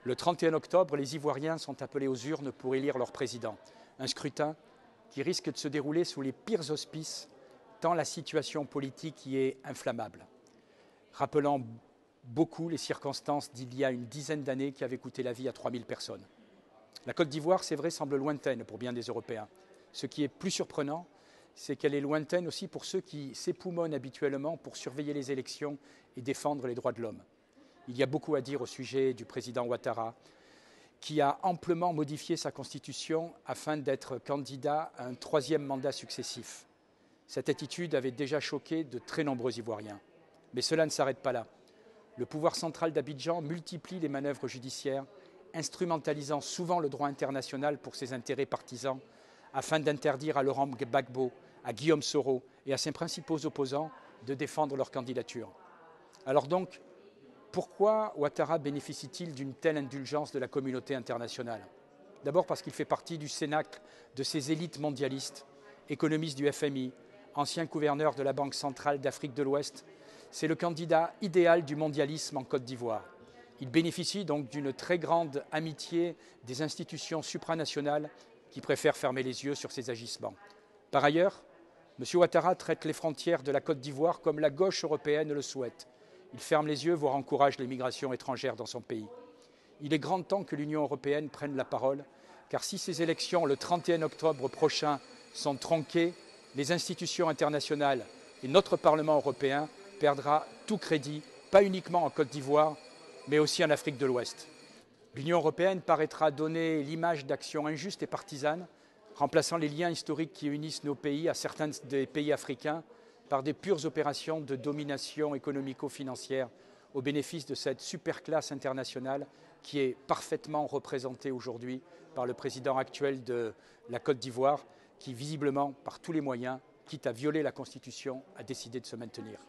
Le 31 octobre, les Ivoiriens sont appelés aux urnes pour élire leur président. Un scrutin qui risque de se dérouler sous les pires auspices, tant la situation politique y est inflammable. Rappelant beaucoup les circonstances d'il y a une dizaine d'années qui avaient coûté la vie à 3000 personnes. La Côte d'Ivoire, c'est vrai, semble lointaine pour bien des Européens. Ce qui est plus surprenant, c'est qu'elle est lointaine aussi pour ceux qui s'époumonnent habituellement pour surveiller les élections et défendre les droits de l'homme. Il y a beaucoup à dire au sujet du président Ouattara, qui a amplement modifié sa constitution afin d'être candidat à un troisième mandat successif. Cette attitude avait déjà choqué de très nombreux Ivoiriens. Mais cela ne s'arrête pas là. Le pouvoir central d'Abidjan multiplie les manœuvres judiciaires, instrumentalisant souvent le droit international pour ses intérêts partisans, afin d'interdire à Laurent Gbagbo, à Guillaume Soro et à ses principaux opposants de défendre leur candidature. Alors donc, pourquoi Ouattara bénéficie-t-il d'une telle indulgence de la communauté internationale? D'abord parce qu'il fait partie du cénacle de ces élites mondialistes, économistes du FMI, ancien gouverneur de la Banque centrale d'Afrique de l'Ouest. C'est le candidat idéal du mondialisme en Côte d'Ivoire. Il bénéficie donc d'une très grande amitié des institutions supranationales qui préfèrent fermer les yeux sur ses agissements. Par ailleurs, M. Ouattara traite les frontières de la Côte d'Ivoire comme la gauche européenne le souhaite. Il ferme les yeux, voire encourage l'immigration étrangère dans son pays. Il est grand temps que l'Union européenne prenne la parole, car si ces élections, le 31 octobre prochain, sont tronquées, les institutions internationales et notre Parlement européen perdra tout crédit, pas uniquement en Côte d'Ivoire, mais aussi en Afrique de l'Ouest. L'Union européenne paraîtra donner l'image d'actions injustes et partisanes, remplaçant les liens historiques qui unissent nos pays à certains des pays africains par des pures opérations de domination économico-financière au bénéfice de cette superclasse internationale qui est parfaitement représentée aujourd'hui par le président actuel de la Côte d'Ivoire qui, visiblement, par tous les moyens, quitte à violer la Constitution, a décidé de se maintenir.